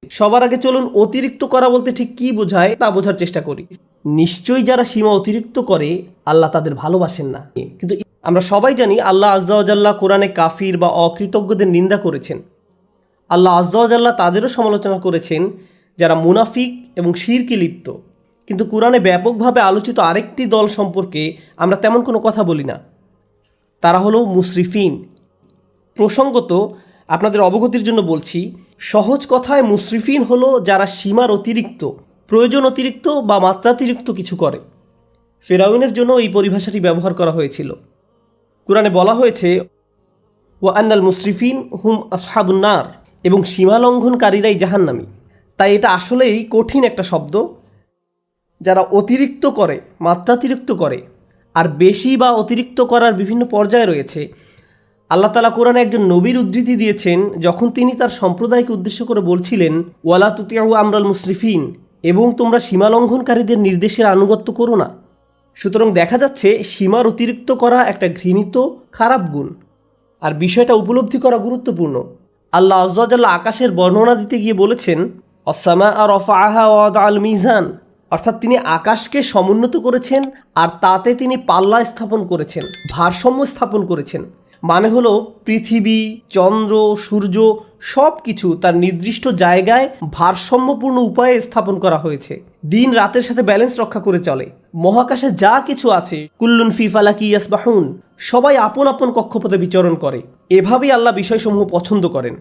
সবার আগে চলুন অতিরিক্ত করা বলতে ঠিক কি বোঝায় তা বোঝার চেষ্টা করি। নিশ্চয়ই যারা সীমা অতিরিক্ত করে আল্লাহ তাদের ভালোবাসেন না। কিন্তু আমরা সবাই জানি আল্লাহ আজ্জা ওয়া জাল্লা কোরআনে কাফির বা অকৃতজ্ঞদের নিন্দা করেছেন। আল্লাহ আজ্জা ওয়া জাল্লা তাদেরও সমালোচনা করেছেন যারা মুনাফিক এবং শিরকে লিপ্ত। কিন্তু কোরআনে ব্যাপকভাবে আলোচিত আরেকটি দল সম্পর্কে আমরা তেমন কোনো কথা বলি না, তারা হলো মুসরিফিন। প্রসঙ্গত আপনাদের অবগতির জন্য বলছি, সহজ কথায় মুসরিফিন হলো যারা সীমার অতিরিক্ত, প্রয়োজন অতিরিক্ত বা মাত্রাতিরিক্ত কিছু করে। ফেরাউনের জন্য এই পরিভাষাটি ব্যবহার করা হয়েছিল। কোরআনে বলা হয়েছে ওয়া আন্নাল মুসরিফিন হুম আসহাবুন নার, এবং সীমা লঙ্ঘনকারীরাই জাহান্নামী। তাই এটা আসলেই কঠিন একটা শব্দ। যারা অতিরিক্ত করে, মাত্রাতিরিক্ত করে, আর বেশি বা অতিরিক্ত করার বিভিন্ন পর্যায় রয়েছে। আল্লাহ তাআলা কোরআনে একজন নবীর উদ্ধৃতি দিয়েছেন যখন তিনি তার সম্প্রদায়কে উদ্দেশ্য করে বলছিলেন ওয়ালা তুতিউ আমরাল মুসরিফিন, এবং তোমরা সীমা লঙ্ঘনকারীদের নির্দেশের আনুগত্য করো না। সুতরাং দেখা যাচ্ছে সীমার অতিরিক্ত করা একটা ঘৃণিত খারাপ গুণ, আর বিষয়টা উপলব্ধি করা গুরুত্বপূর্ণ। আল্লাহ আজ্জা ওয়া জাল্লা আকাশের বর্ণনা দিতে গিয়ে বলেছেন আস-সামাআ রাফাআহা ওয়া ওয়াদাআল মিজান, অর্থাৎ তিনি আকাশকে সমুন্নত করেছেন আর তাতে তিনি পাল্লা স্থাপন করেছেন, ভারসাম্য স্থাপন করেছেন। মানে হলো পৃথিবী, চন্দ্র, সূর্য সব কিছু তার নির্দিষ্ট জায়গায় ভারসাম্যপূর্ণ উপায়ে স্থাপন করা হয়েছে। দিন রাতের সাথে ব্যালেন্স রক্ষা করে চলে। মহাকাশে যা কিছু আছে কুল্লুন ফি ফালাকি ইয়াসবাহুন, সবাই আপন আপন কক্ষপথে বিচরণ করে। এভাবেই আল্লাহ বিষয়সমূহ পছন্দ করেন।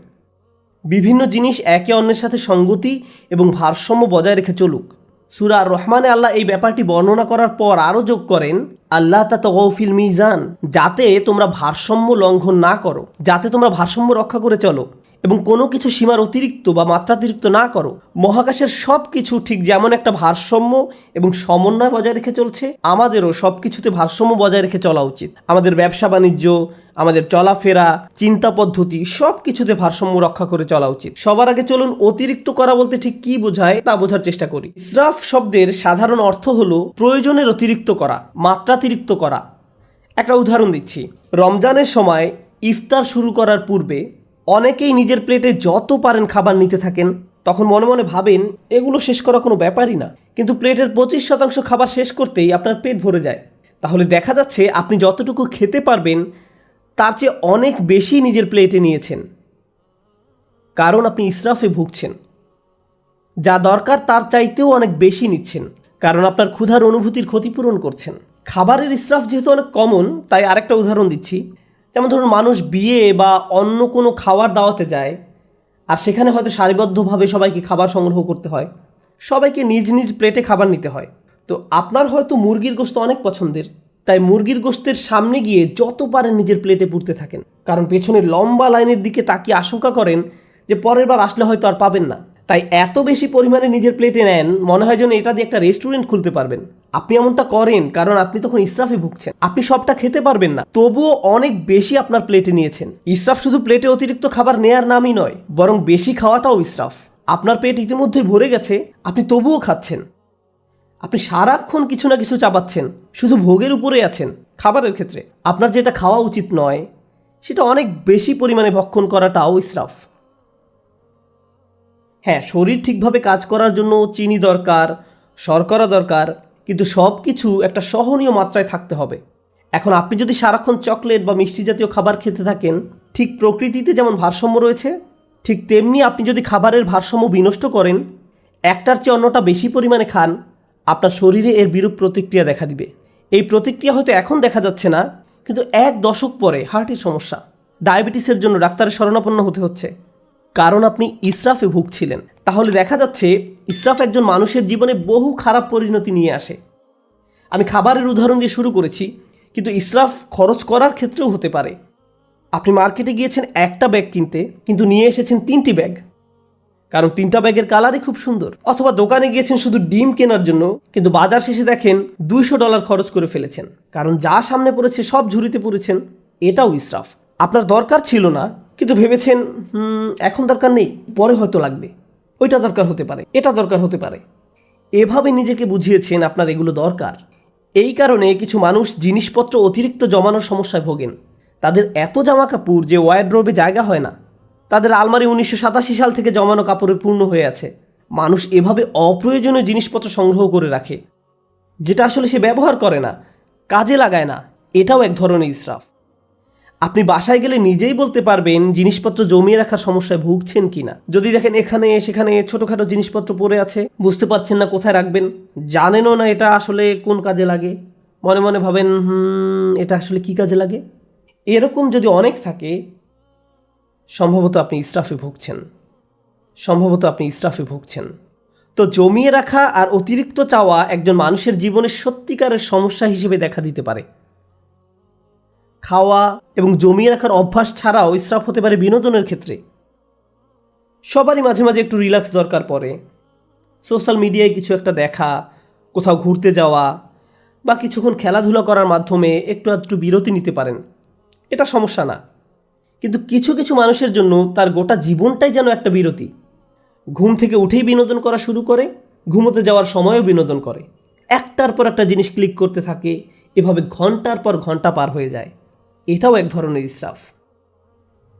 বিভিন্ন জিনিস একে অন্যের সাথে সঙ্গতি এবং ভারসাম্য বজায় রেখে চলুক। সূরা আর রহমানে আল্লাহ এই ব্যাপারটি বর্ণনা করার পর আরও যোগ করেন আল্লাহ তাতাগাউ ফিল মিজান, যাতে তোমরা ভারসাম্য লঙ্ঘন না করো, যাতে তোমরা ভারসাম্য রক্ষা করে চলো এবং কোনো কিছু সীমার অতিরিক্ত বা মাত্রাতিরিক্ত না করো। মহাকাশের সব কিছু ঠিক যেমন একটা ভারসাম্য এবং সমন্বয় বজায় রেখে চলছে, আমাদেরও সব কিছুতে ভারসাম্য বজায় রেখে চলা উচিত। আমাদের ব্যবসা বাণিজ্য, আমাদের চলাফেরা, চিন্তা পদ্ধতি সব কিছুতে ভারসাম্য রক্ষা করে চলা উচিত। সবার আগে চলুন অতিরিক্ত করা বলতে ঠিক কি বোঝায় তা বোঝার চেষ্টা করি। ইসরাফ শব্দের সাধারণ অর্থ হলো প্রয়োজনের অতিরিক্ত করা, মাত্রাতিরিক্ত করা। একটা উদাহরণ দিচ্ছি। রমজানের সময় ইফতার শুরু করার পূর্বে অনেকেই নিজের প্লেটে যত পারেন খাবার নিতে থাকেন। তখন মনে মনে ভাবেন এগুলো শেষ করা কোনো ব্যাপারই না, কিন্তু প্লেটের 25% খাবার শেষ করতেই আপনার পেট ভরে যায়। তাহলে দেখা যাচ্ছে আপনি যতটুকু খেতে পারবেন তার চেয়ে অনেক বেশি নিজের প্লেটে নিয়েছেন, কারণ আপনি ইসরাফে ভুগছেন। যা দরকার তার চাইতেও অনেক বেশি নিচ্ছেন, কারণ আপনার ক্ষুধার অনুভূতির ক্ষতিপূরণ করছেন। খাবারের ইসরাফ যেহেতু অনেক কমন, তাই আরেকটা উদাহরণ দিচ্ছি। যেমন ধরুন, মানুষ বিয়ে বা অন্য কোনো খাওয়ার দাওয়াতে যায়, আর সেখানে হয়তো সারিবদ্ধভাবে সবাইকে খাবার সংগ্রহ করতে হয়, সবাইকে নিজ নিজ প্লেটে খাবার নিতে হয়। তো আপনার হয়তো মুরগির গোশত অনেক পছন্দের, তাই মুরগির গোশতের সামনে গিয়ে যত পারেন নিজের প্লেটে পুরতে থাকেন, কারণ পেছনে লম্বা লাইনের দিকে তাকিয়ে আশঙ্কা করেন যে পরের বার আসলে হয়তো আর পাবেন না। তাই এত বেশি পরিমাণে নিজের প্লেটে নেন, মনে হয় যেন এটা দিয়ে একটা রেস্টুরেন্ট খুলতে পারবেন। আপনি এমনটা করেন কারণ আপনি তখন ইসরাফে ভুগছেন। আপনি সবটা খেতে পারবেন না, তবুও অনেক বেশি আপনার প্লেটে নিয়েছেন। ইসরাফ শুধু প্লেটে অতিরিক্ত খাবার নেয়ার নামই নয়, বরং বেশি খাওয়াটাও ইসরাফ। আপনার পেট ইতিমধ্যেই ভরে গেছে, আপনি তবুও খাচ্ছেন। আপনি সারাক্ষণ কিছু না কিছু চাবাচ্ছেন, শুধু ভোগের উপরেই আছেন। খাবারের ক্ষেত্রে আপনার যেটা খাওয়া উচিত নয়, সেটা অনেক বেশি পরিমাণে ভক্ষণ করাটাও ইসরাফ। হ্যাঁ, শরীর ঠিকভাবে কাজ করার জন্য চিনি দরকার, শর্করা দরকার, কিন্তু সব কিছু একটা সহনীয় মাত্রায় থাকতে হবে। এখন আপনি যদি সারাক্ষণ চকলেট বা মিষ্টি জাতীয় খাবার খেতে থাকেন, ঠিক প্রকৃতিতে যেমন ভারসাম্য রয়েছে, ঠিক তেমনি আপনি যদি খাবারের ভারসাম্য বিনষ্ট করেন, একটার চেয়ে অন্যটা বেশি পরিমাণে খান, আপনার শরীরে এর বিরূপ প্রতিক্রিয়া দেখা দিবে। এই প্রতিক্রিয়া হয়তো এখন দেখা যাচ্ছে না, কিন্তু 1 দশক পরে হার্টের সমস্যা, ডায়াবেটিসের জন্য ডাক্তারের শরণাপন্ন হতে হচ্ছে, কারণ আপনি ইসরাফে ভুগছিলেন। তাহলে দেখা যাচ্ছে ইসরাফ একজন মানুষের জীবনে বহু খারাপ পরিণতি নিয়ে আসে। আমি খাবারের উদাহরণ দিয়ে শুরু করেছি, কিন্তু ইসরাফ খরচ করার ক্ষেত্রেও হতে পারে। আপনি মার্কেটে গিয়েছেন একটা ব্যাগ কিনতে, কিন্তু নিয়ে এসেছেন 3টি ব্যাগ, কারণ 3টা ব্যাগের কালারই খুব সুন্দর। অথবা দোকানে গিয়েছেন শুধু ডিম কেনার জন্য, কিন্তু বাজার শেষে দেখেন $200 খরচ করে ফেলেছেন, কারণ যা সামনে পড়েছে সব ঝুড়িতে পড়েছেন। এটাও ইসরাফ। আপনার দরকার ছিল না, কিন্তু ভেবেছেন এখন দরকার নেই, পরে হয়তো লাগবে। ওইটা দরকার হতে পারে, এটা দরকার হতে পারে। এভাবে নিজেকে বুঝিয়েছেন আপনার এগুলো দরকার। এই কারণে কিছু মানুষ জিনিসপত্র অতিরিক্ত জমানোর সমস্যায় ভোগেন। তাদের এত জামা কাপড় যে ওয়ারড্রোবে জায়গা হয় না। তাদের আলমারি 1987 সাল থেকে জমানো কাপড়ে পূর্ণ হয়ে আছে। মানুষ এভাবে অপ্রয়োজনীয় জিনিসপত্র সংগ্রহ করে রাখে, যেটা আসলে সে ব্যবহার করে না, কাজে লাগায় না। এটাও এক ধরনের ইসরাফ। আপনি বাসায় গেলে নিজেই বলতে পারবেন জিনিসপত্র জমিয়ে রাখার সমস্যায় ভুগছেন কিনা। যদি দেখেন এখানে সেখানে ছোটোখাটো জিনিসপত্র পড়ে আছে, বুঝতে পারছেন না কোথায় রাখবেন, জানেনও না এটা আসলে কোন কাজে লাগে, মনে মনে ভাবেন এটা আসলে কি কাজে লাগে, এরকম যদি অনেক থাকে, সম্ভবত আপনি ইসরাফে ভুগছেন। তো জমিয়ে রাখা আর অতিরিক্ত চাওয়া একজন মানুষের জীবনের সত্যিকারের সমস্যা হিসেবে দেখা দিতে পারে। খাওয়া এবং জমিয়ে রাখার অভ্যাস ছাড়াও ইসরাফ হতে পারে বিনোদনের ক্ষেত্রে। সবারই মাঝে মাঝে একটু রিল্যাক্স দরকার পড়ে। সোশ্যাল মিডিয়ায় কিছু একটা দেখা, কোথাও ঘুরতে যাওয়া বা কিছুক্ষণ খেলাধুলা করার মাধ্যমে একটু বিরতি নিতে পারেন, এটা সমস্যা না। কিন্তু কিছু কিছু মানুষের জন্য তার গোটা জীবনটাই যেন একটা বিরতি। ঘুম থেকে উঠেই বিনোদন করা শুরু করে, ঘুমোতে যাওয়ার সময়ও বিনোদন করে, একটার পর একটা জিনিস ক্লিক করতে থাকে, এভাবে ঘন্টার পর ঘন্টা পার হয়ে যায়। এটাও এক ধরনের ইসরাফ।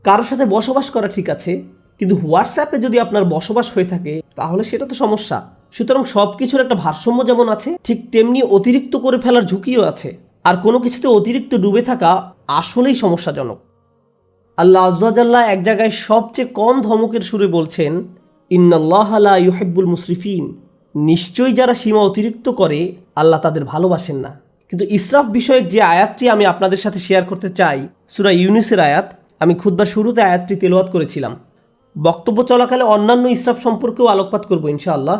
কারোর সাথে বসবাস করা ঠিক আছে, কিন্তু হোয়াটসঅ্যাপে যদি আপনার বসবাস হয়ে থাকে তাহলে সেটা তো সমস্যা। সুতরাং সব কিছুর একটা ভারসাম্য যেমন আছে, ঠিক তেমনি অতিরিক্ত করে ফেলার ঝুঁকিও আছে। আর কোনো কিছুতে অতিরিক্ত ডুবে থাকা আসলেই সমস্যাজনক। আল্লাহ আয্যা ওয়া জাল্লা এক জায়গায় সবচেয়ে কম ধমকের সুরে বলছেন, ইন্নাল্লাহা লা ইউহিব্বুল মুসরিফিন, নিশ্চয়ই যারা সীমা অতিরিক্ত করে আল্লাহ তাদের ভালোবাসেন না। কিন্তু ইসরাফ বিষয়ক যে আয়াতটি আমি আপনাদের সাথে শেয়ার করতে চাই, সূরা ইউনুসের আয়াত, আমি খুতবার শুরুতে আয়াতটি তেলাওয়াত করেছিলাম। বক্তব্য চলাকালে অন্যান্য ইসরাফ সম্পর্কেও আলোকপাত করব ইনশাআল্লাহ।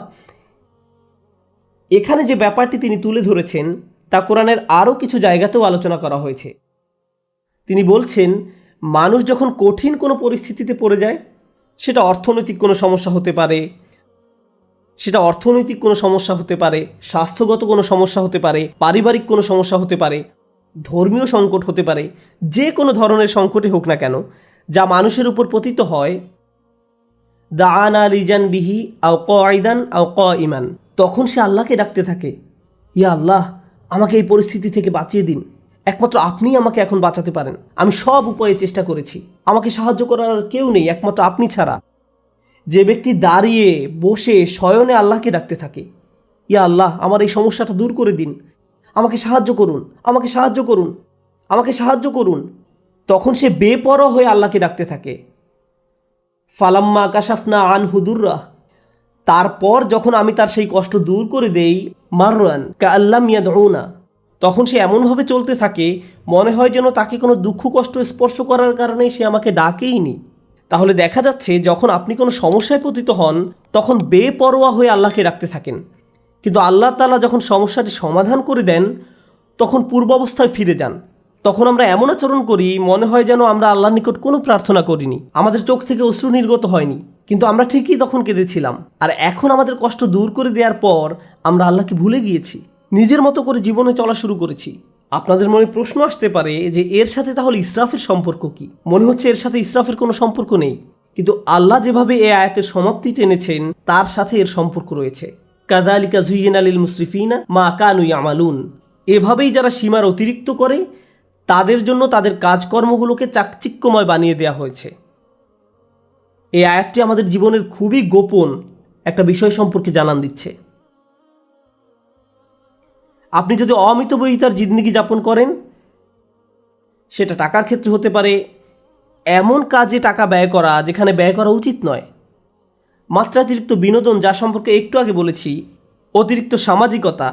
এখানে যে ব্যাপারটি তিনি তুলে ধরেছেন তা কোরআনের আরও কিছু জায়গাতেও আলোচনা করা হয়েছে। তিনি বলছেন, মানুষ যখন কঠিন কোনো পরিস্থিতিতে পড়ে যায়, সেটা অর্থনৈতিক কোনো সমস্যা হতে পারে, স্বাস্থ্যগত কোনো সমস্যা হতে পারে, পারিবারিক কোনো সমস্যা হতে পারে, ধর্মীয় সংকট হতে পারে, যে কোনো ধরনের সংকটই হোক না কেন, যা মানুষের উপর পতিত হয়, দাআনা লিজানবিহি আও কাঈদান আও কাঈমান, তখন সে আল্লাহকে ডাকতে থাকে, ইয়া আল্লাহ, আমাকে এই পরিস্থিতি থেকে বাঁচিয়ে দিন, একমাত্র আপনিই আমাকে এখন বাঁচাতে পারেন, আমি সব উপায়ে চেষ্টা করেছি, আমাকে সাহায্য করার আর কেউ নেই একমাত্র আপনি ছাড়া। যে ব্যক্তি দাঁড়িয়ে বসে শয়নে আল্লাহকে ডাকতে থাকে, ইয়া আল্লাহ, আমার এই সমস্যাটা দূর করে দিন, আমাকে সাহায্য করুন, তখন সে বেপরোয়া হয়ে আল্লাহকে ডাকতে থাকে। ফালাম্মা কাশাফনা আনহু দুররাহ, তারপর যখন আমি তার সেই কষ্ট দূর করে দেই, মাররান কাআল্লাম ইয়াদউনা, তখন সে এমনভাবে চলতে থাকে মনে হয় যেন তাকে কোনো দুঃখ কষ্ট স্পর্শ করার কারণে সে আমাকে ডাকেইনি। তাহলে দেখা যাচ্ছে, যখন আপনি কোনো সমস্যায় পতিত হন তখন বেপরোয়া হয়ে আল্লাহকে ডাকতে থাকেন, কিন্তু আল্লাহ তাআলা যখন সমস্যাটি সমাধান করে দেন তখন পূর্বাবস্থায় ফিরে যান। তখন আমরা এমন আচরণ করি মনে হয় যেন আমরা আল্লাহর নিকট কোনো প্রার্থনা করিনি, আমাদের চোখ থেকে অশ্রু নির্গত হয়নি, কিন্তু আমরা ঠিকই তখন কেঁদেছিলাম। আর এখন আমাদের কষ্ট দূর করে দেওয়ার পর আমরা আল্লাহকে ভুলে গিয়েছি, নিজের মতো করে জীবনে চলা শুরু করেছি। আপনাদের মনে প্রশ্ন আসতে পারে যে এর সাথে তাহলে ইসরাফের সম্পর্ক কি? মনে হচ্ছে এর সাথে ইসরাফের কোনো সম্পর্ক নেই, কিন্তু আল্লাহ যেভাবে এই আয়াতের সমাপ্তি টেনেছেন তার সাথে এর সম্পর্ক রয়েছে। কাযালিকা যুয়্যিনা লিল মুসরিফিনা মা কানু ইয়ামালুন, এভাবেই যারা সীমার অতিরিক্ত করে তাদের জন্য তাদের কাজকর্মগুলোকে চাকচিক্যময় বানিয়ে দেওয়া হয়েছে। এই আয়াতটি আমাদের জীবনের খুবই গোপন একটা বিষয় সম্পর্কে জানান দিচ্ছে। আপনি যদি অমিতব্যয়িতার জিন্দেগি যাপন করেন, সেটা টাকার ক্ষেত্রে হতে পারে, এমন কাজে টাকা ব্যয় করা যেখানে ব্যয় করা উচিত নয়, মাত্রাতিরিক্ত বিনোদন যা সম্পর্কে একটু আগে বলেছি, অতিরিক্ত সামাজিকতা,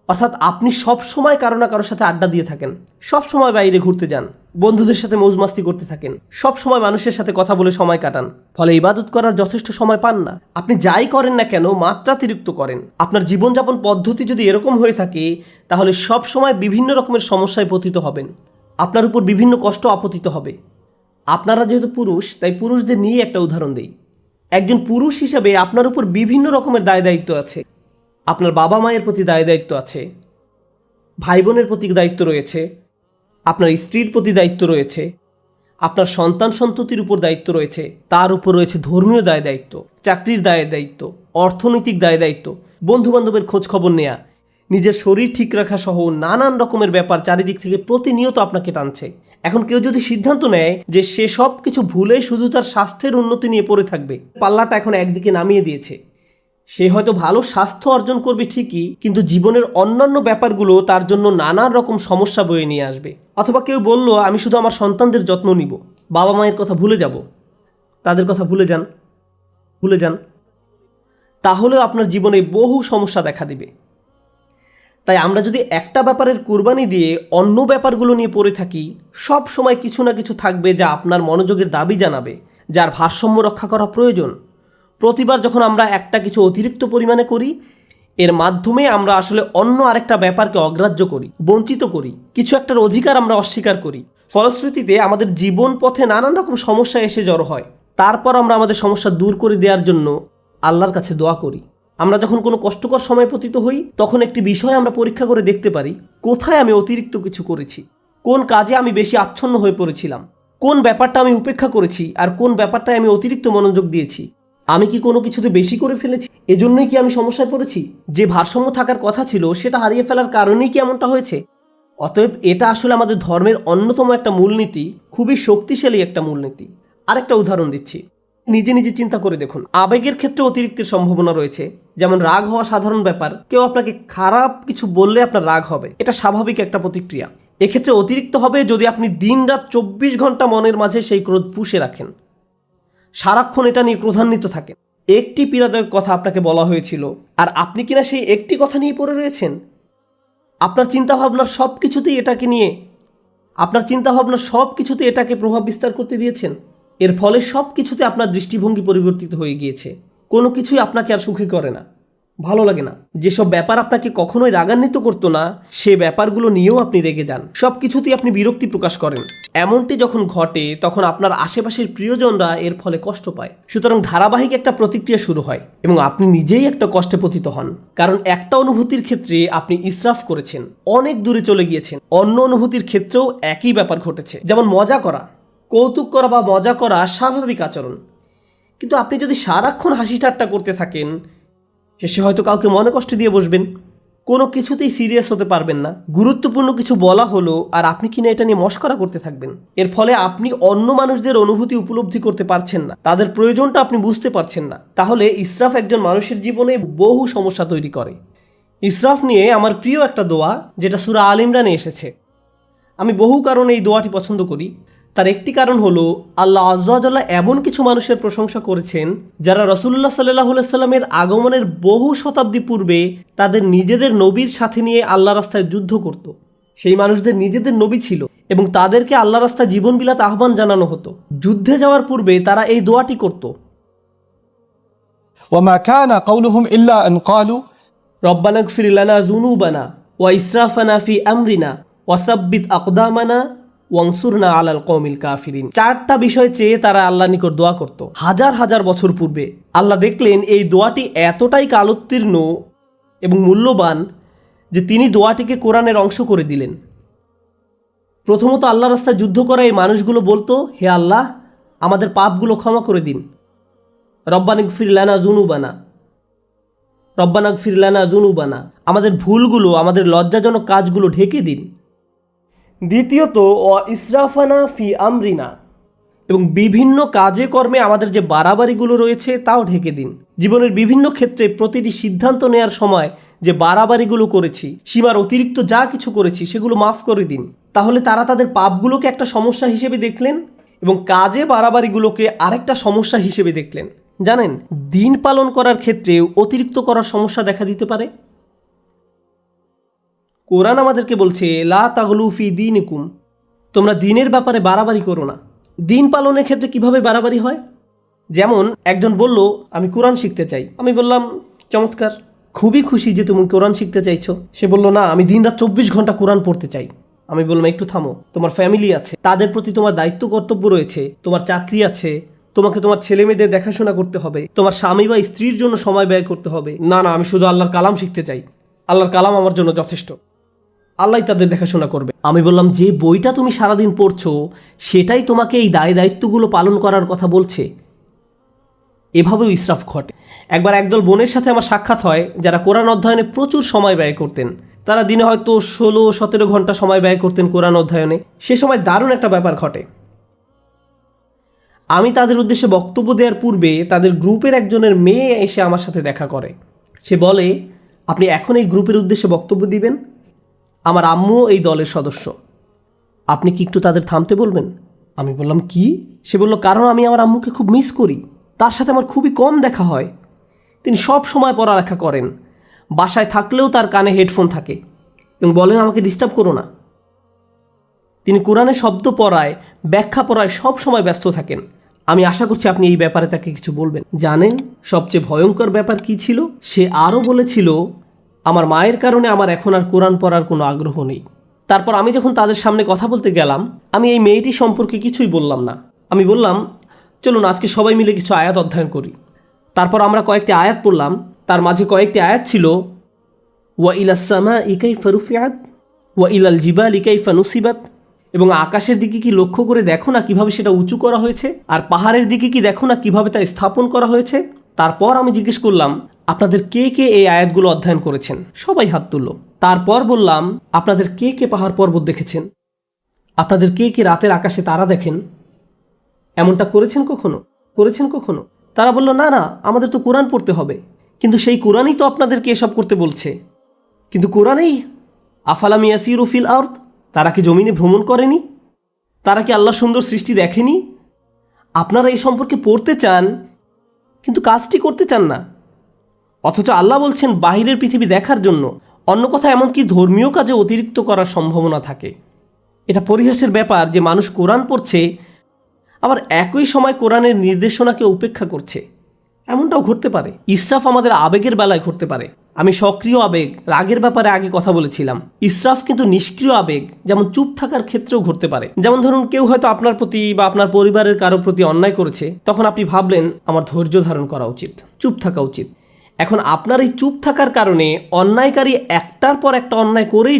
অর্থাৎ আপনি সব সময় কারো না কারোর সাথে আড্ডা দিয়ে থাকেন, সব সময় বাইরে ঘুরতে যান, বন্ধুদের সাথে মৌজমাস্তি করতে থাকেন, সব সময় মানুষের সাথে কথা বলে সময় কাটান, ফলে ইবাদত করার যথেষ্ট সময় পান না। আপনি যাই করেন না কেন মাত্রাতিরিক্ত করেন। আপনার জীবনযাপন পদ্ধতি যদি এরকম হয়ে থাকে তাহলে সব সময় বিভিন্ন রকমের সমস্যায় পতিত হবেন, আপনার উপর বিভিন্ন কষ্ট আপতিত হবে। আপনারা যেহেতু পুরুষ, তাই পুরুষদের নিয়ে একটা উদাহরণ দেই। একজন পুরুষ হিসাবে আপনার উপর বিভিন্ন রকমের দায় দায়িত্ব আছে। আপনার বাবা মায়ের প্রতি দায় দায়িত্ব আছে, ভাই বোনের প্রতি দায়িত্ব রয়েছে, আপনার স্ত্রীর প্রতি দায়িত্ব রয়েছে, আপনার সন্তান সন্ততির উপর দায়িত্ব রয়েছে, তার উপর রয়েছে ধর্মীয় দায় দায়িত্ব, চাকরির দায় দায়িত্ব, অর্থনৈতিক দায় দায়িত্ব, বন্ধুবান্ধবের খোঁজ খবর নেয়া, নিজের শরীর ঠিক রাখা সহ নানান রকমের ব্যাপার চারিদিক থেকে প্রতিনিয়ত আপনাকে টানছে। এখন কেউ যদি সিদ্ধান্ত নেয় যে সে সব কিছু ভুলে শুধু তার স্বাস্থ্যের উন্নতি নিয়ে পড়ে থাকবে, পাল্লাটা এখন একদিকে নামিয়ে দিয়েছে, সে হয়তো ভালো স্বাস্থ্য অর্জন করবে ঠিকই, কিন্তু জীবনের অন্যান্য ব্যাপারগুলো তার জন্য নানান রকম সমস্যা বয়ে নিয়ে আসবে। অথবা কেউ বলল আমি শুধু আমার সন্তানদের যত্ন নিব, বাবা মায়ের কথা ভুলে যাব, তাদের কথা ভুলে যান, তাহলেও আপনার জীবনে বহু সমস্যা দেখা দিবে। তাই আমরা যদি একটা ব্যাপারের কুরবানি দিয়ে অন্য ব্যাপারগুলো নিয়ে পড়ে থাকি, সব সময় কিছু না কিছু থাকবে যা আপনার মনোযোগের দাবি জানাবে, যার ভারসাম্য রক্ষা করা প্রয়োজন। প্রতিবার যখন আমরা একটা কিছু অতিরিক্ত পরিমাণে করি, এর মাধ্যমে আমরা আসলে অন্য আরেকটা ব্যাপারকে অগ্রাহ্য করি, বঞ্চিত করি, কিছু একটার অধিকার আমরা অস্বীকার করি। ফলশ্রুতিতে আমাদের জীবন পথে নানান রকম সমস্যা এসে জড়ো হয়। তারপর আমরা আমাদের সমস্যা দূর করে দেওয়ার জন্য আল্লাহর কাছে দোয়া করি। আমরা যখন কোনো কষ্টকর সময় পতিত হই, তখন একটি বিষয় আমরা পরীক্ষা করে দেখতে পারি, কোথায় আমি অতিরিক্ত কিছু করেছি, কোন কাজে আমি বেশি আচ্ছন্ন হয়ে পড়েছিলাম, কোন ব্যাপারটা আমি উপেক্ষা করেছি আর কোন ব্যাপারটায় আমি অতিরিক্ত মনোযোগ দিয়েছি। আমি কি কোনো কিছুতে বেশি করে ফেলেছি? এজন্যই কি আমি সমস্যায় পড়েছি? যে ভারসাম্য থাকার কথা ছিল সেটা হারিয়ে ফেলার কারণেই কি এমনটা হয়েছে? অতএব এটা আসলে আমাদের ধর্মের অন্যতম একটা মূলনীতি, খুবই শক্তিশালী একটা মূলনীতি। আরেকটা উদাহরণ দিচ্ছি, নিজে নিজে চিন্তা করে দেখুন। আবেগের ক্ষেত্রে অতিরিক্তের সম্ভাবনা রয়েছে। যেমন রাগ হওয়া সাধারণ ব্যাপার, কেউ আপনাকে খারাপ কিছু বললে আপনার রাগ হবে, এটা স্বাভাবিক একটা প্রতিক্রিয়া। এক্ষেত্রে অতিরিক্ত হবে যদি আপনি দিনরাত 24 ঘন্টা মনের মাঝে সেই ক্রোধ পুষে রাখেন, সারাক্ষণ এটা নিয়ে ক্রোধান্বিত থাকেন। একটি পীড়াদায়ক কথা আপনাকে বলা হয়েছিল আর আপনি কিনা সেই একটি কথা নিয়ে পড়ে রয়েছেন। আপনার চিন্তাভাবনার সব কিছুতেই এটাকে প্রভাব বিস্তার করতে দিয়েছেন। এর ফলে সব কিছুতে আপনার দৃষ্টিভঙ্গি পরিবর্তিত হয়ে গিয়েছে। কোনো কিছুই আপনাকে আর সুখী করে না, ভালো লাগে না। যেসব ব্যাপার আপনাকে কখনোই রাগান্বিত করতো না, সে ব্যাপারগুলো নিয়েও আপনি রেগে যান। সব কিছুতেই আপনি বিরক্তি প্রকাশ করেন। এমনটি যখন ঘটে, তখন আপনার আশেপাশের প্রিয়জনরা এর ফলে কষ্ট পায়। সুতরাং ধারাবাহিক একটা প্রতিক্রিয়া শুরু হয় এবং আপনি নিজেই একটা কষ্টে পতিত হন। কারণ একটা অনুভূতির ক্ষেত্রে আপনি ইসরাফ করেছেন, অনেক দূরে চলে গিয়েছেন। অন্য অনুভূতির ক্ষেত্রেও একই ব্যাপার ঘটেছে। যেমন মজা করা, কৌতুক করা বা মজা করা স্বাভাবিক আচরণ, কিন্তু আপনি যদি সারাক্ষণ হাসি ঠাট্টা করতে থাকেন, শেষে হয়তো কাউকে মনে কষ্ট দিয়ে বসবেন, কোনো কিছুতেই সিরিয়াস হতে পারবেন না। গুরুত্বপূর্ণ কিছু বলা হলো আর আপনি কিনা এটা নিয়ে মশকরা করতে থাকবেন। এর ফলে আপনি অন্য মানুষদের অনুভূতি উপলব্ধি করতে পারছেন না, তাদের প্রয়োজনটা আপনি বুঝতে পারছেন না। তাহলে ইসরাফ একজন মানুষের জীবনে বহু সমস্যা তৈরি করে। ইসরাফ নিয়ে আমার প্রিয় একটা দোয়া, যেটা সূরা আল ইমরানে এসেছে। আমি বহু কারণে এই দোয়াটি পছন্দ করি। তার একটি কারণ হলো, আল্লাহ আযজা ওয়া জাল্লা এমন কিছু মানুষের প্রশংসা করেছেন যারা রাসূলুল্লাহ সাল্লাল্লাহু আলাইহি ওয়াসাল্লামের আগমনের বহু শতাব্দী পূর্বে তাদের নিজেদের নবীর সাথে নিয়ে আল্লাহ রাস্তায় যুদ্ধ করত। সেই মানুষদের নিজেদের নবী ছিল এবং তাদেরকে আল্লাহ রাস্তায় জীবন বিলাতে আহ্বান জানানো হতো। যুদ্ধে যাওয়ার পূর্বে তারা এই দোয়াটি করত, وما كان قولهم إلا أن قالوا রব্বানা ইগফির লানা যুনুবানা ওয়া ইসরাফানা ফি আমরিনা ওয়া সাব্বিত আকদামানা ওয়ানসুরনা আলাল কওমিল কাফিরিন। চারটা বিষয় চেয়ে তারা আল্লাহর নিকট দোয়া করত হাজার হাজার বছর পূর্বে। আল্লাহ দেখলেন এই দোয়াটি এতটাই কালোত্তীর্ণ এবং মূল্যবান যে তিনি দোয়াটিকে কোরআনের অংশ করে দিলেন। প্রথমত আল্লাহ রাস্তায় যুদ্ধ করা এই মানুষগুলো বলতো, হে আল্লাহ, আমাদের পাপগুলো ক্ষমা করে দিন। রব্বানা ইগফির লানা যুনুবানা, রব্বানা ইগফির লানা যুনুবানা, আমাদের ভুলগুলো, আমাদের লজ্জাজনক কাজগুলো ঢেকে দিন। দ্বিতীয়ত ওয়া ইসরাফানা ফি আমরিনা, এবং বিভিন্ন কাজে কর্মে আমাদের যে বাড়াবাড়িগুলো রয়েছে তাও ঢেকে দিন। জীবনের বিভিন্ন ক্ষেত্রে প্রতিটি সিদ্ধান্ত নেওয়ার সময় যে বাড়াবাড়িগুলো করেছি, সীমার অতিরিক্ত যা কিছু করেছি, সেগুলো মাফ করে দিন। তাহলে তারা তাদের পাপগুলোকে একটা সমস্যা হিসেবে দেখলেন এবং কাজে বাড়াবাড়িগুলোকে আরেকটা সমস্যা হিসেবে দেখলেন। জানেন, দিন পালন করার ক্ষেত্রে অতিরিক্ত করার সমস্যা দেখা দিতে পারে। কোরআন আমাদেরকে বলছে, লা তাগলু ফি দীনিকুম, তোমরা দিনের ব্যাপারে বাড়াবাড়ি করো না। দিন পালনের ক্ষেত্রে কিভাবে বাড়াবাড়ি হয়? যেমন একজন বলল, আমি কোরআন শিখতে চাই। আমি বললাম, চমৎকার, খুবই খুশি যে তুমি কোরআন শিখতে চাইছো। সে বলল, না, আমি দিনরাত 24 ঘন্টা কোরআন পড়তে চাই। আমি বললাম, একটু থামো, তোমার ফ্যামিলি আছে, তাদের প্রতি তোমার দায়িত্ব কর্তব্য রয়েছে, তোমার চাকরি আছে, তোমাকে তোমার ছেলে মেয়েদের দেখাশোনা করতে হবে, তোমার স্বামী বা স্ত্রীর জন্য সময় ব্যয় করতে হবে। না না, আমি শুধু আল্লাহর কালাম শিখতে চাই, আল্লাহর কালাম আমার জন্য যথেষ্ট, আল্লাহ তাদের দেখাশোনা করবে। আমি বললাম, যে বইটা তুমি সারাদিন পড়ছো সেটাই তোমাকে এই দায়িত্বগুলো পালন করার কথা বলছে। এভাবেও ইসরাফ ঘটে। একবার একদল বোনের সাথে আমার সাক্ষাৎ হয় যারা কোরআন অধ্যয়নে প্রচুর সময় ব্যয় করতেন। তারা দিনে হয়তো 16-17 ঘন্টা সময় ব্যয় করতেন কোরআন অধ্যয়নে। সে সময় দারুণ একটা ব্যাপার ঘটে। আমি তাদের উদ্দেশ্যে বক্তব্য দেওয়ার পূর্বে তাদের গ্রুপের একজনের মেয়ে এসে আমার সাথে দেখা করে। সে বলে, আপনি এখন এই গ্রুপের উদ্দেশ্যে বক্তব্য দিবেন? আমার আম্মুও এই দলের সদস্য, আপনি কি একটু তাদের থামতে বলবেন? আমি বললাম, কি? সে বলল, কারণ আমি আমার আম্মুকে খুব মিস করি, তার সাথে আমার খুবই কম দেখা হয়। তিনি সব সময় পড়ালেখা করেন, বাসায় থাকলেও তার কানে হেডফোন থাকে এবং বলেন, আমাকে ডিস্টার্ব করো না। তিনি কোরআনের শব্দ পড়ায়, ব্যাখ্যা পড়ায় সব সময় ব্যস্ত থাকেন। আমি আশা করছি আপনি এই ব্যাপারে তাকে কিছু বলবেন। জানেন সবচেয়ে ভয়ঙ্কর ব্যাপার কি ছিল? সে আরও বলেছিল, আমার মায়ের কারণে আমার এখন আর কোরআন পড়ার কোনো আগ্রহ নেই। তারপর আমি যখন তাদের সামনে কথা বলতে গেলাম, আমি এই মেয়েটি সম্পর্কে কিছুই বললাম না। আমি বললাম, চলুন আজকে সবাই মিলে কিছু আয়াত অধ্যয়ন করি। তারপর আমরা কয়েকটি আয়াত পড়লাম। তার মাঝে কয়েকটি আয়াত ছিল, ওয়া ইলাস সামাই কাইফা রুফিআত ওয়া ইলাল জিবালি কাইফা নুসিবাত, এবং আকাশের দিকে কি লক্ষ্য করে দেখো না কিভাবে সেটা উঁচু করা হয়েছে, আর পাহাড়ের দিকে কি দেখো না কিভাবে তা স্থাপন করা হয়েছে। তারপর আমি জিজ্ঞেস করলাম, আপনাদের কে কে এই আয়াতগুলো অধ্যয়ন করেছেন? সবাই হাত তুলল। তারপর বললাম, আপনাদের কে কে পাহাড় পর্বত দেখেছেন? আপনাদের কে কে রাতের আকাশে তারা দেখেন? এমনটা করেছেন কখনো? তারা বলল, না না, আমাদের তো কোরআন পড়তে হবে। কিন্তু সেই কোরআনই তো আপনাদেরকে এসব করতে বলছে। কিন্তু কোরআনেই আফালাম ইয়াসিরু ফিল আরদ, তারা কি জমিনে ভ্রমণ করেনি? তারা কি আল্লাহ সুন্দর সৃষ্টি দেখেনি? আপনারা এই সম্পর্কে পড়তে চান কিন্তু কাজটি করতে চান না। অথচ আল্লাহ বলছেন বাহিরের পৃথিবী দেখার জন্য। অন্য কথা, এমনকি ধর্মীয় কাজে অতিরিক্ত করার সম্ভাবনা থাকে। এটা পরিহাসের ব্যাপার যে মানুষ কোরআন পড়ছে, আবার একই সময় কোরআনের নির্দেশনাকে উপেক্ষা করছে। এমনটাও ঘটতে পারে। ইসরাফ আমাদের আবেগের বেলায় ঘটতে পারে। আমি সক্রিয় আবেগ, রাগের ব্যাপারে আগে কথা বলেছিলাম। ইসরাফ কিন্তু নিষ্ক্রিয় আবেগ, যেমন চুপ থাকার ক্ষেত্রেও ঘটতে পারে। যেমন ধরুন, কেউ হয়তো আপনার প্রতি বা আপনার পরিবারের কারো প্রতি অন্যায় করেছে, তখন আপনি ভাবলেন আমার ধৈর্য ধারণ করা উচিত, চুপ থাকা উচিত। এখন আপনার এই চুপ থাকার কারণে অন্যায়কারী একটার পর একটা অন্যায় করেই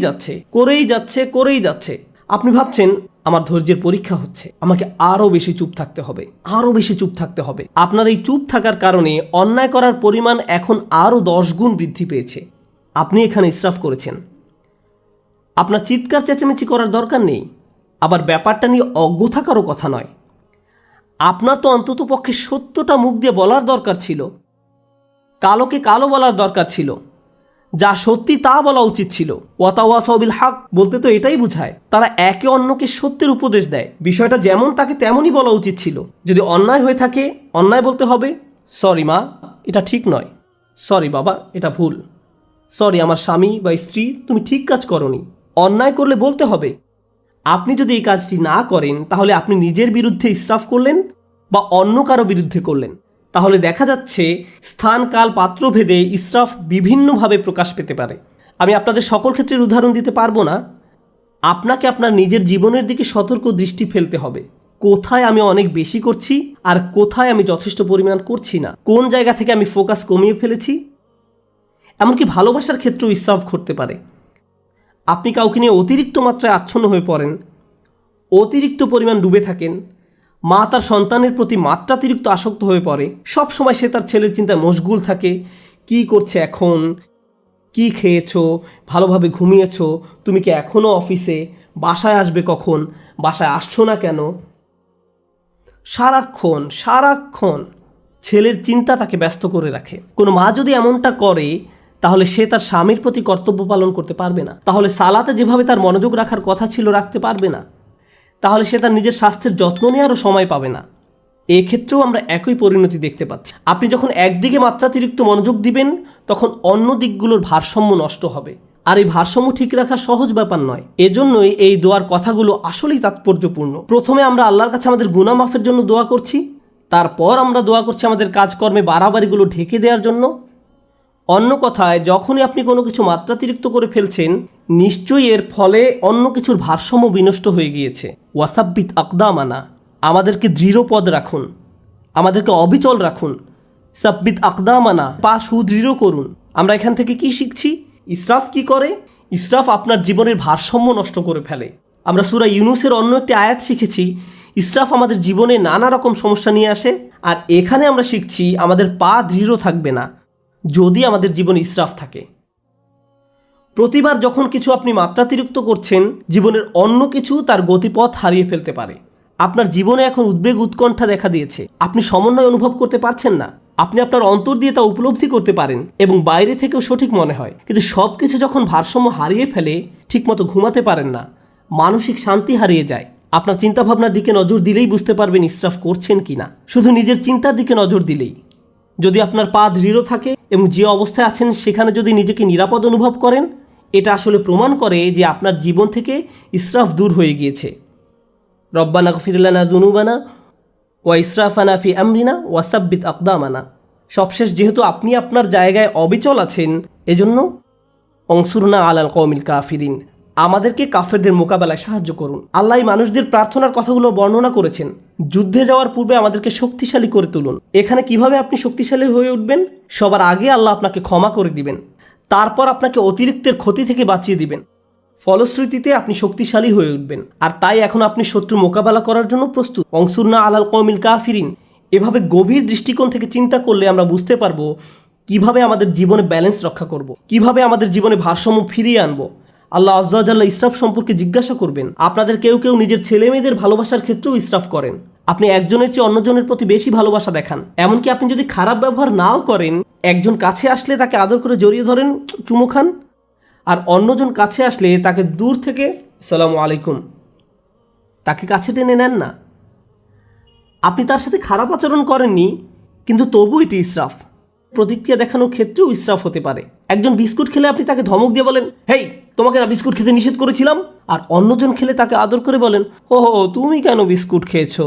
যাচ্ছে। আপনি ভাবছেন আমার ধৈর্যের পরীক্ষা হচ্ছে, আমাকে আরও বেশি চুপ থাকতে হবে। আপনার এই চুপ থাকার কারণে অন্যায় করার পরিমাণ এখন আরও 10 গুণ বৃদ্ধি পেয়েছে। আপনি এখানে ইসরাফ করেছেন। আপনার চিৎকার চেঁচামেচি করার দরকার নেই, আবার ব্যাপারটা নিয়ে অজ্ঞ থাকারও কথা নয়। আপনার তো অন্তত পক্ষে সত্যটা মুখ দিয়ে বলার দরকার ছিল, কালোকে কালো বলার দরকার ছিল, যা সত্যি তা বলা উচিত ছিল। ওয়াতাওয়াসাউ বিল হক বলতে তো এটাই বোঝায়, তারা একে অন্যকে সত্যের উপদেশ দেয়। বিষয়টা যেমন তাকে তেমনই বলা উচিত ছিল। যদি অন্যায় হয়ে থাকে, অন্যায় বলতে হবে, সরি মা, এটা ঠিক নয়, সরি বাবা, এটা ভুল, সরি আমার স্বামী বা স্ত্রী, তুমি ঠিক কাজ করনি। অন্যায় করলে বলতে হবে। আপনি যদি এই কাজটি না করেন, তাহলে আপনি নিজের বিরুদ্ধে ইসরাফ করলেন বা অন্য কারো বিরুদ্ধে করলেন। তাহলে দেখা যাচ্ছে স্থান কাল পাত্র ভেদে ইসরাফ বিভিন্নভাবে প্রকাশ পেতে পারে। আমি আপনাদের সকল ক্ষেত্রের উদাহরণ দিতে পারবো না। আপনাকে আপনার নিজের জীবনের দিকে সতর্ক দৃষ্টি ফেলতে হবে। কোথায় আমি অনেক বেশি করছি আর কোথায় আমি যথেষ্ট পরিমাণ করছি না, কোন জায়গা থেকে আমি ফোকাস কমিয়ে ফেলেছি। এমনকি ভালোবাসার ক্ষেত্রেও ইসরাফ ঘটতে পারে। আপনি কাউকে নিয়ে অতিরিক্ত মাত্রায় আচ্ছন্ন হয়ে পড়েন, অতিরিক্ত পরিমাণ ডুবে থাকেন। মা তার সন্তানের প্রতি মাত্রাতিরিক্ত আসক্ত হয়ে পড়ে। সব সময় সে তার ছেলের চিন্তায় মশগুল থাকে। কি করছে এখন, কি খেয়েছো, ভালোভাবে ঘুমিয়েছো, তুমি কি এখনও অফিসে, বাসায় আসবে কখন, বাসায় আসছো না কেন। সারাক্ষণ ছেলের চিন্তা তাকে ব্যস্ত করে রাখে। কোনো মা যদি এমনটা করে, তাহলে সে তার স্বামীর প্রতি কর্তব্য পালন করতে পারবে না। তাহলে সালাতে যেভাবে তার মনোযোগ রাখার কথা ছিল রাখতে পারবে না। তাহলে সে তার নিজের স্বাস্থ্যের যত্ন নেওয়ারও সময় পাবে না। এক্ষেত্রেও আমরা একই পরিণতি দেখতে পাচ্ছি। আপনি যখন একদিকে মাত্রাতিরিক্ত মনোযোগ দিবেন, তখন অন্য দিকগুলোর ভারসাম্য নষ্ট হবে। আর এই ভারসাম্য ঠিক রাখা সহজ ব্যাপার নয়। এজন্যই এই দোয়ার কথাগুলো আসলেই তাৎপর্যপূর্ণ। প্রথমে আমরা আল্লাহর কাছে আমাদের গুনাহ মাফের জন্য দোয়া করছি, তারপর আমরা দোয়া করছি আমাদের কাজকর্মে বাড়াবাড়িগুলো ঢেকে দেওয়ার জন্য। অন্য কথায়, যখনই আপনি কোনো কিছু মাত্রাতিরিক্ত করে ফেলছেন, নিশ্চয়ই এর ফলে অন্য কিছুর ভারসাম্য বিনষ্ট হয়ে গিয়েছে। ওয়াসাব্বিত আকদামানা, আমাদেরকে দৃঢ়পদ রাখুন, আমাদেরকে অবিচল রাখুন। সাব্বিত আকদামানা, পা সুদৃঢ় করুন। আমরা এখান থেকে কি শিখছি? ইসরাফ কি করে? ইসরাফ আপনার জীবনের ভারসাম্য নষ্ট করে ফেলে। আমরা সূরা ইউনূসের অন্য একটি আয়াত শিখেছি, ইসরাফ আমাদের জীবনে নানা রকম সমস্যা নিয়ে আসে। আর এখানে আমরা শিখছি আমাদের পা দৃঢ় থাকবে না যদি আমাদের জীবনে ইসরাফ থাকে। প্রতিবার যখন কিছু আপনি মাত্রাতিরিক্ত করছেন, জীবনের অন্য কিছু তার গতিপথ হারিয়ে ফেলতে পারে। আপনার জীবনে এখন উদ্বেগ উৎকণ্ঠা দেখা দিয়েছে, আপনি সমন্বয় অনুভব করতে পারছেন না, আপনি আপনার অন্তর দিয়ে তা উপলব্ধি করতে পারেন এবং বাইরে থেকেও সঠিক মনে হয়, কিন্তু সব কিছু যখন ভারসাম্য হারিয়ে ফেলে, ঠিকমতো ঘুমাতে পারেন না, মানসিক শান্তি হারিয়ে যায়। আপনার চিন্তাভাবনার দিকে নজর দিলেই বুঝতে পারবেন ইসরাফ করছেন কিনা। শুধু নিজের চিন্তার দিকে নজর দিলেই, যদি আপনার পা দৃঢ় থাকে এবং যে অবস্থায় আছেন সেখানে যদি নিজেকে নিরাপদ অনুভব করেন, এটা আসলে প্রমাণ করে যে আপনার জীবন থেকে ইসরাফ দূর হয়ে গিয়েছে। রব্বানা গফির লানা যুনুবানা ওয়া ইসরাফানা ফি আমরিনা ওয়া সাব্বিত আকদামানা। সবশেষ যেহেতু আপনি আপনার জায়গায় অবিচল আছেন, এজন্য অংসুরনা আলাল কওমিল কাফিরিন, আমাদেরকে কাফেরদের মোকাবেলায় সাহায্য করুন। আল্লাহ মানুষদের প্রার্থনার কথাগুলো বর্ণনা করেছেন। যুদ্ধে যাওয়ার পূর্বে আমাদেরকে শক্তিশালী করে তুলুন। এখানে কিভাবে আপনি শক্তিশালী হয়ে উঠবেন? সবার আগে আল্লাহ আপনাকে ক্ষমা করে দিবেন, তারপর আপনাকে অতিরিক্তের ক্ষতি থেকে বাঁচিয়ে দিবেন। ফলশ্রুতিতে আপনি শক্তিশালী হয়ে উঠবেন। আর তাই এখন আপনি শত্রু মোকাবেলা করার জন্য প্রস্তুত। অংসুরনা আলাল কওমিল কাফিরিন। এভাবে গভীর দৃষ্টিকোণ থেকে চিন্তা করলে আমরা বুঝতে পারবো কিভাবে আমাদের জীবনে ব্যালেন্স রক্ষা করব, কিভাবে আমাদের জীবনে ভারসাম্য ফিরিয়ে আনবো। আল্লাহ আযজা ওয়া জাল্লা ইসরাফ সম্পর্কে জিজ্ঞাসা করবেন। আপনাদের কেউ কেউ নিজের ছেলে মেয়েদের ভালোবাসার ক্ষেত্রেও ইসরাফ করেন। আপনি একজনের চেয়ে অন্যজনের প্রতি বেশি ভালোবাসা দেখান। এমনকি আপনি যদি খারাপ ব্যবহার নাও করেন, একজন কাছে আসলে তাকে আদর করে জড়িয়ে ধরেন, চুমু খান, আর অন্যজন কাছে আসলে তাকে দূর থেকে আসসালামু আলাইকুম, তাকে কাছে টেনে নেন না। আপনি তার সাথে খারাপ আচরণ করেননি, কিন্তু তবু এটি ইসরাফ। প্রতিক্রিয়া দেখানোর ক্ষেত্রেও ইসরাফ হতে পারে। একজন বিস্কুট খেলে আপনি তাকে ধমক দিয়ে বলেন, হেই তোমাকে না বিস্কুট খেতে নিষেধ করেছিলাম, আর অন্যজন খেলে তাকে আদর করে বলেন, ও তুমি কেন বিস্কুট খেয়েছো।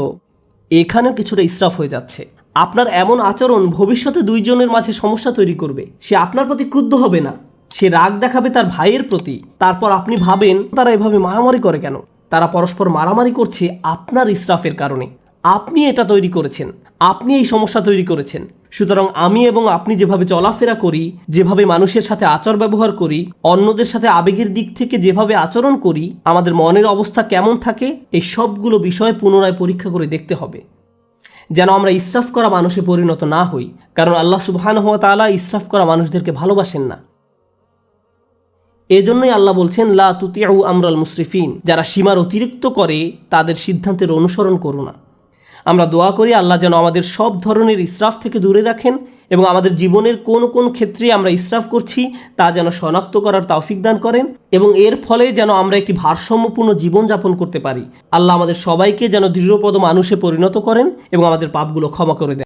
এখানেও কিছুটা ইসরাফ হয়ে যাচ্ছে। আপনার এমন আচরণ ভবিষ্যতে দুইজনের মাঝে সমস্যা তৈরি করবে। সে আপনার প্রতি ক্রুদ্ধ হবে না, সে রাগ দেখাবে তার ভাইয়ের প্রতি। তারপর আপনি ভাবেন তারা এভাবে মারামারি করে কেন। তারা পরস্পর মারামারি করছে আপনার ইসরাফের কারণে। আপনি এটা তৈরি করেছেন, আপনি এই সমস্যা তৈরি করেছেন। সুতরাং আমি এবং আপনি যেভাবে চলাফেরা করি, যেভাবে মানুষের সাথে আচার ব্যবহার করি, অন্যদের সাথে আবেগের দিক থেকে যেভাবে আচরণ করি, আমাদের মনের অবস্থা কেমন থাকে, এই সবগুলো বিষয় পুনরায় পরীক্ষা করে দেখতে হবে, যেন আমরা ইসরাফ করা মানুষে পরিণত না হই। কারণ আল্লাহ সুবহানাহু ওয়া তাআলা ইসরাফ করা মানুষদেরকে ভালোবাসেন না। এজন্যই আল্লাহ বলছেন, লা তুতিউ আমরাল মুসরিফিন, যারা সীমার অতিরিক্ত করে তাদের সিদ্ধান্তের অনুসরণ করো না। আমরা দোয়া করি আল্লাহ যেন আমাদের সব ধরনের ইসরাফ থেকে দূরে রাখেন এবং আমাদের জীবনের কোন কোন ক্ষেত্রে আমরা ইসরাফ করছি তা যেন শনাক্ত করার তৌফিক দান করেন এবং এর ফলে যেন আমরা একটি ভারসাম্যপূর্ণ জীবনযাপন করতে পারি। আল্লাহ আমাদের সবাইকে যেন দৃঢ়পদ মানুষে পরিণত করেন এবং আমাদের পাপগুলো ক্ষমা করে দেন।